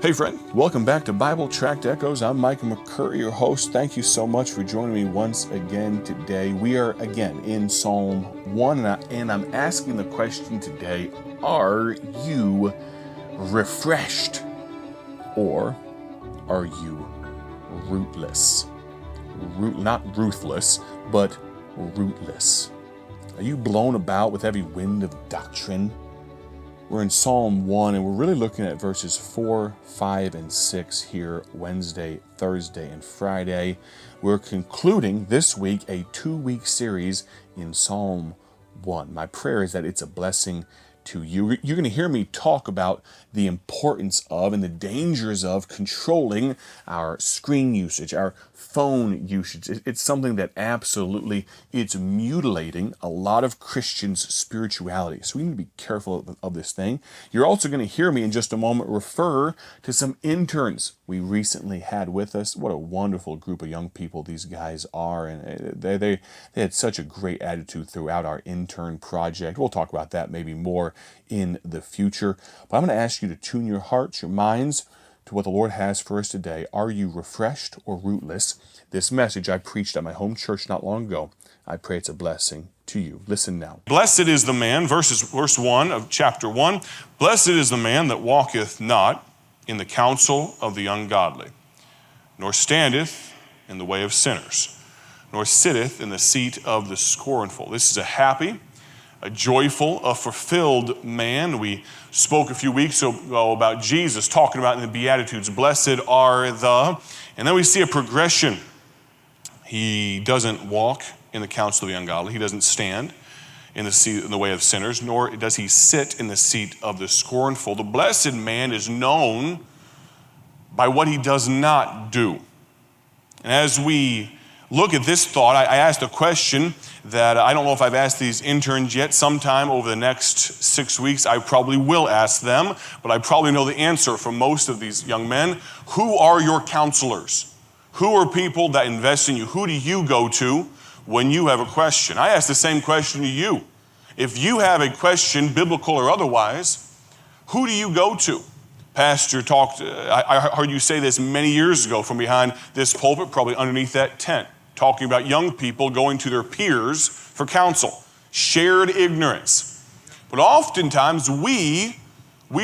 Hey friend, welcome back to Bible Tract Echoes. I'm Micah McCurry, your host. Thank you so much for joining me once again today. We are again in Psalm 1, and I'm asking the question today, are you refreshed or are you rootless? Not ruthless, but rootless. Are you blown about with every wind of doctrine? We're in Psalm 1, and we're really looking at verses 4, 5, and 6 here Wednesday, Thursday, and Friday. We're concluding this week a 2-week series in Psalm 1. My prayer is that it's a blessing to you. You're going to hear me talk about the importance of and the dangers of controlling our screen usage, our phone usage. It's something that absolutely, it's mutilating a lot of Christians' spirituality. So we need to be careful of this thing. You're also going to hear me in just a moment refer to some interns we recently had with us. What a wonderful group of young people these guys are. And they had such a great attitude throughout our intern project. We'll talk about that maybe more in the future. But I'm going to ask you to tune your hearts, your minds, to what the Lord has for us today. Are you refreshed or rootless? This message I preached at my home church not long ago. I pray it's a blessing to you. Listen now. Blessed is the man, verse 1 of chapter 1. Blessed is the man that walketh not in the counsel of the ungodly, nor standeth in the way of sinners, nor sitteth in the seat of the scornful. This is a happy, a joyful, a fulfilled man. We spoke a few weeks ago about Jesus talking about in the Beatitudes, blessed are the, and then we see a progression. He doesn't walk in the counsel of the ungodly. He doesn't stand in the way of sinners, nor does he sit in the seat of the scornful. The blessed man is known by what he does not do. And as we look at this thought, I asked a question that I don't know if I've asked these interns yet. Sometime over the next 6 weeks, I probably will ask them, but I probably know the answer from most of these young men. Who are your counselors? Who are people that invest in you? Who do you go to when you have a question? I ask the same question to you. If you have a question, biblical or otherwise, who do you go to? Pastor talked, I heard you say this many years ago from behind this pulpit, probably underneath that tent, talking about young people going to their peers for counsel, shared ignorance. But oftentimes we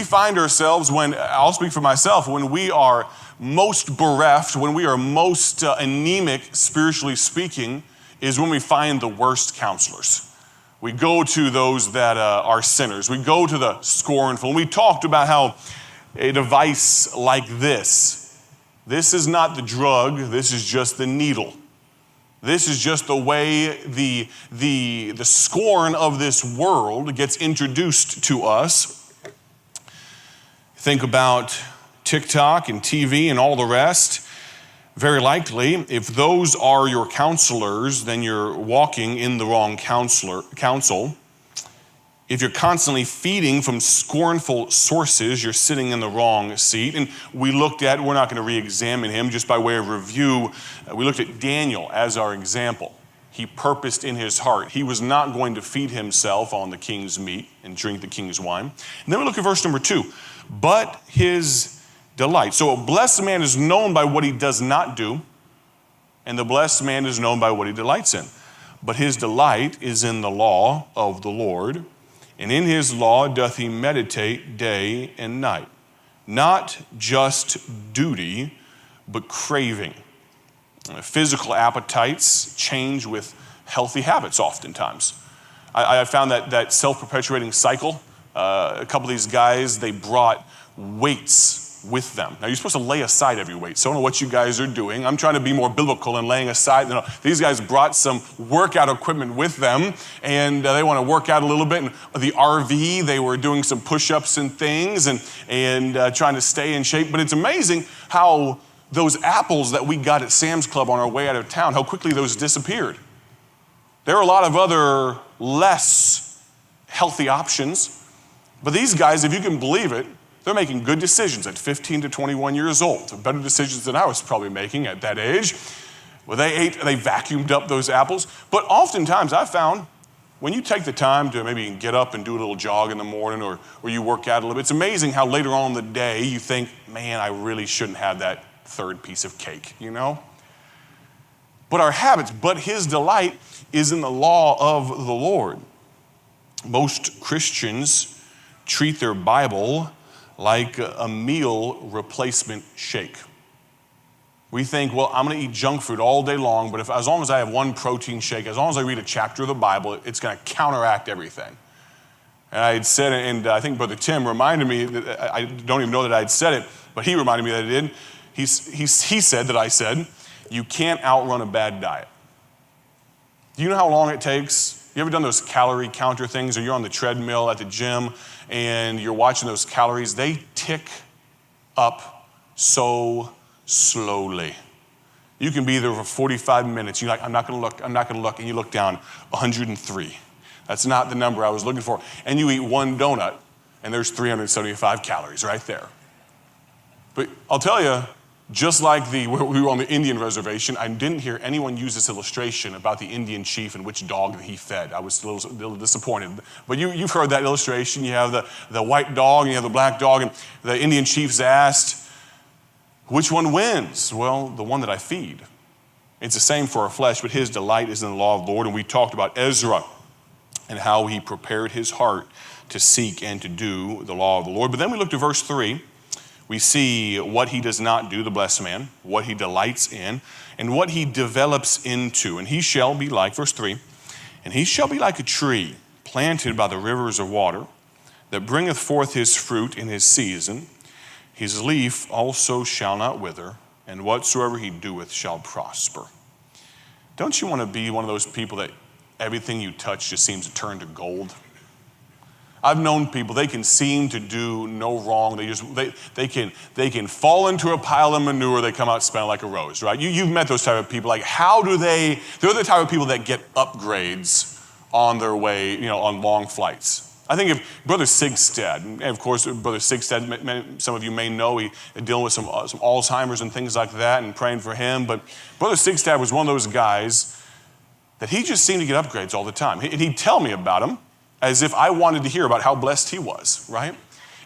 find ourselves when, I'll speak for myself, when we are most bereft, when we are most anemic, spiritually speaking, is when we find the worst counselors. We go to those that are sinners. We go to the scornful. And we talked about how a device like this is not the drug, this is just the needle. This is just the way the scorn of this world gets introduced to us. Think about TikTok and TV and all the rest. Very likely, if those are your counselors, then you're walking in the wrong counsel. If you're constantly feeding from scornful sources, you're sitting in the wrong seat. And we're not going to re-examine him, just by way of review. We looked at Daniel as our example. He purposed in his heart. He was not going to feed himself on the king's meat and drink the king's wine. And then we look at verse number 2. But his delight. So a blessed man is known by what he does not do, and the blessed man is known by what he delights in. But his delight is in the law of the Lord, and in his law doth he meditate day and night. Not just duty, but craving. Physical appetites change with healthy habits oftentimes. I found that self-perpetuating cycle. A couple of these guys, they brought weights with them. Now, you're supposed to lay aside every weight, so I don't know what you guys are doing. I'm trying to be more biblical and laying aside. These guys brought some workout equipment with them, and they want to work out a little bit. And the RV, they were doing some push-ups and things and trying to stay in shape. But it's amazing how those apples that we got at Sam's Club on our way out of town, how quickly those disappeared. There are a lot of other less healthy options, but these guys, if you can believe it, they're making good decisions at 15 to 21 years old. Better decisions than I was probably making at that age. Well, they vacuumed up those apples. But oftentimes I've found When you take the time to maybe get up and do a little jog in the morning or you work out a little bit, it's amazing how later on in the day you think, man, I really shouldn't have that third piece of cake, you know? But our habits, but his delight is in the law of the Lord. Most Christians treat their Bible like a meal replacement shake. We think, well, I'm going to eat junk food all day long, but as long as I have one protein shake, as long as I read a chapter of the Bible, it's going to counteract everything. And I had said, and I think Brother Tim reminded me, that I don't even know that I had said it, but he reminded me that I did. He said that I said, you can't outrun a bad diet. Do you know how long it takes? You ever done those calorie counter things, or you're on the treadmill at the gym and you're watching those calories? They tick up so slowly. You can be there for 45 minutes. You're like, I'm not going to look. And you look down, 103. That's not the number I was looking for. And you eat one donut, and there's 375 calories right there. But I'll tell you, just like we were on the Indian reservation, I didn't hear anyone use this illustration about the Indian chief and which dog that he fed. I was a little disappointed. But you've heard that illustration. You have the white dog and you have the black dog, and the Indian chief's asked, which one wins? Well, the one that I feed. It's the same for our flesh, but his delight is in the law of the Lord. And we talked about Ezra and how he prepared his heart to seek and to do the law of the Lord. But then we looked at verse 3. We see what he does not do, the blessed man, what he delights in, and what he develops into. And he shall be like, verse 3, and he shall be like a tree planted by the rivers of water, that bringeth forth his fruit in his season. His leaf also shall not wither, and whatsoever he doeth shall prosper. Don't you want to be one of those people that everything you touch just seems to turn to gold? I've known people, they can seem to do no wrong. They can fall into a pile of manure, they come out smelling like a rose, right? You've met those type of people. Like, they're the type of people that get upgrades on their way, on long flights. I think if Brother Sigstad, and of course, Brother Sigstad, some of you may know, he's dealing with some Alzheimer's and things like that, and praying for him. But Brother Sigstad was one of those guys that he just seemed to get upgrades all the time. And he'd tell me about him as if I wanted to hear about how blessed he was, right?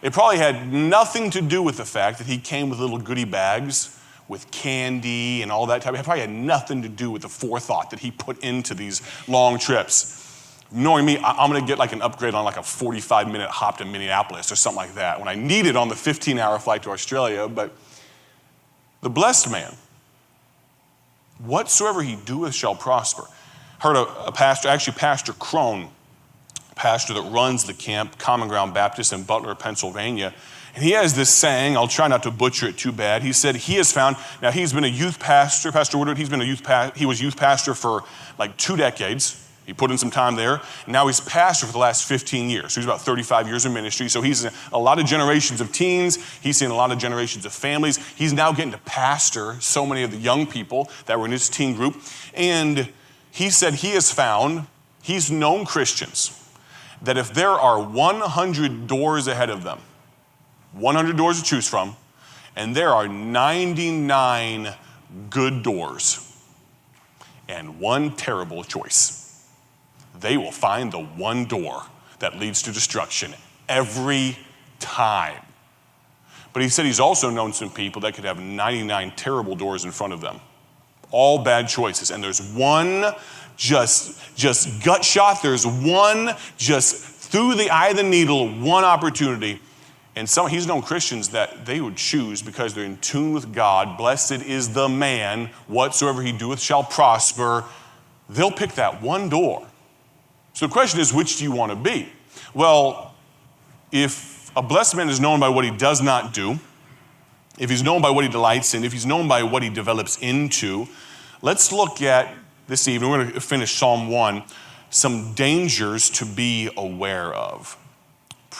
It probably had nothing to do with the fact that he came with little goodie bags with candy and all that type. It probably had nothing to do with the forethought that he put into these long trips. Knowing me, I'm going to get like an upgrade on like a 45-minute hop to Minneapolis or something like that when I need it on the 15-hour flight to Australia. But the blessed man, whatsoever he doeth shall prosper. Heard a pastor, actually Pastor Crone, pastor that runs the camp, Common Ground Baptist in Butler, Pennsylvania. And he has this saying, I'll try not to butcher it too bad. He said he has found, now he's been a youth pastor, Pastor Woodward, he was youth pastor for like 2 decades. He put in some time there. And now he's pastor for the last 15 years. So he's about 35 years in ministry. So he's in a lot of generations of teens. He's seen a lot of generations of families. He's now getting to pastor so many of the young people that were in his teen group. And he said he's known Christians that if there are 100 doors ahead of them, 100 doors to choose from, and there are 99 good doors and one terrible choice, they will find the one door that leads to destruction every time. But he said he's also known some people that could have 99 terrible doors in front of them, all bad choices, and there's one just gut shot. There's one just through the eye of the needle, one opportunity. And he's known Christians that they would choose because they're in tune with God. Blessed is the man, whatsoever he doeth shall prosper. They'll pick that one door. So the question is, which do you want to be? Well, if a blessed man is known by what he does not do, if he's known by what he delights in, if he's known by what he develops into, let's look at this evening, we're going to finish Psalm 1, some dangers to be aware of.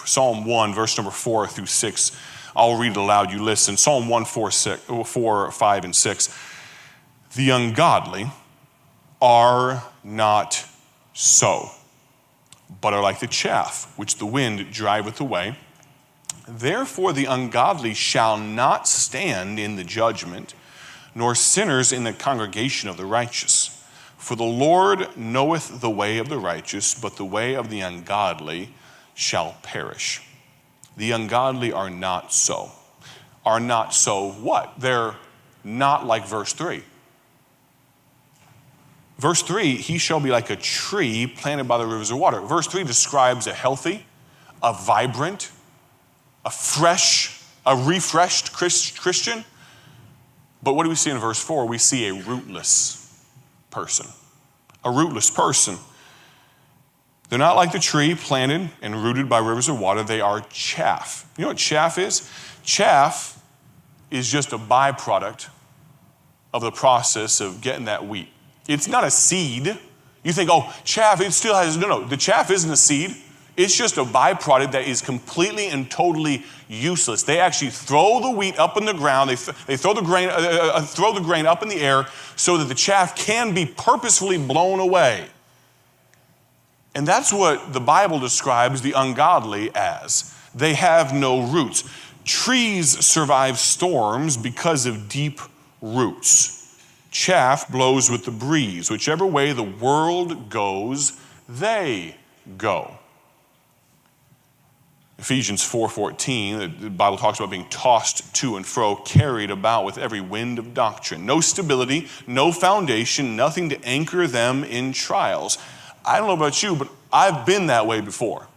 Psalm 1, verse number 4 through 6. I'll read it aloud, you listen. Psalm 1, 4, 5, and 6. The ungodly are not so, but are like the chaff which the wind driveth away. Therefore the ungodly shall not stand in the judgment, nor sinners in the congregation of the righteous. For the Lord knoweth the way of the righteous, but the way of the ungodly shall perish. The ungodly are not so. Are not so what? They're not like verse 3. Verse 3, he shall be like a tree planted by the rivers of water. Verse 3 describes a healthy, a vibrant, a fresh, a refreshed Christian. But what do we see in verse 4? We see a rootless person. A rootless person. They're not like the tree planted and rooted by rivers of water. They are chaff. You know what chaff is? Chaff is just a byproduct of the process of getting that wheat. It's not a seed. You think, oh, chaff, it still has, no, the chaff isn't a seed. It's just a byproduct that is completely and totally useless. They actually throw the wheat up in the ground. They throw the grain up in the air so that the chaff can be purposefully blown away. And that's what the Bible describes the ungodly as. They have no roots. Trees survive storms because of deep roots. Chaff blows with the breeze. Whichever way the world goes, they go. Ephesians 4:14, the Bible talks about being tossed to and fro, carried about with every wind of doctrine. No stability, no foundation, nothing to anchor them in trials. I don't know about you, but I've been that way before.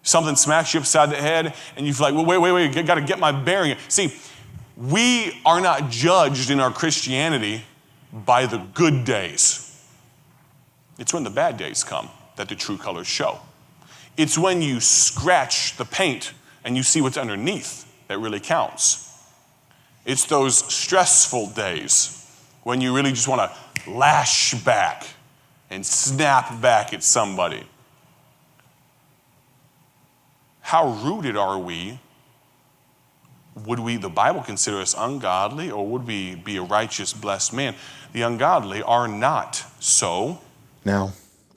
Something smacks you upside the head, and you feel like, well, wait, I got to get my bearing. See, we are not judged in our Christianity by the good days. It's when the bad days come that the true colors show. It's when you scratch the paint and you see what's underneath that really counts. It's those stressful days when you really just want to lash back and snap back at somebody. How rooted are we? Would the Bible consider us ungodly, or would we be a righteous, blessed man? The ungodly are not so. Now,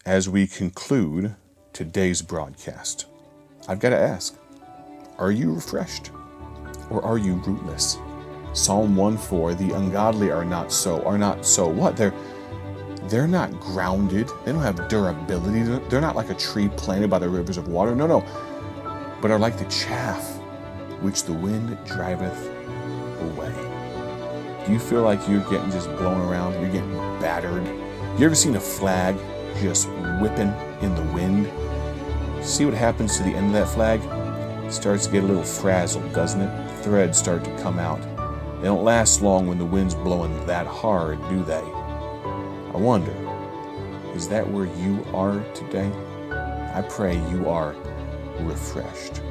as we conclude today's broadcast, I've got to ask, are you refreshed or are you rootless? Psalm 1:4, the ungodly are not so what? They're not grounded. They don't have durability. They're not like a tree planted by the rivers of water. No, but are like the chaff which the wind driveth away. Do you feel like you're getting just blown around? You're getting battered? You ever seen a flag just whipping in the wind? See what happens to the end of that flag? It starts to get a little frazzled, doesn't it? Threads start to come out. They don't last long when the wind's blowing that hard, do they? I wonder, is that where you are today? I pray you are refreshed.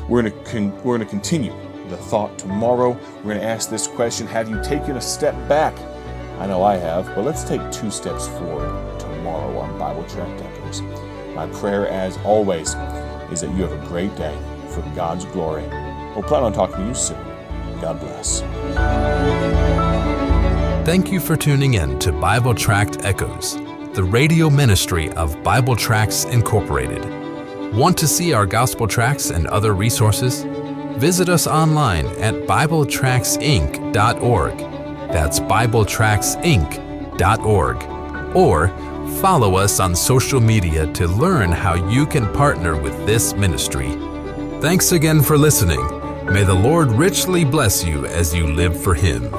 We're going to continue the thought tomorrow. We're going to ask this question: have you taken a step back? I know I have, but let's take 2 steps forward tomorrow on Bible Tract Echoes. My prayer, as always, is that you have a great day for God's glory. We'll plan on talking to you soon. God bless. Thank you for tuning in to Bible Tract Echoes, the radio ministry of Bible Tracts Incorporated. Want to see our gospel tracts and other resources? Visit us online at BibleTractsInc.org. That's BibleTractsInc.org. Or follow us on social media to learn how you can partner with this ministry. Thanks again for listening. May the Lord richly bless you as you live for Him.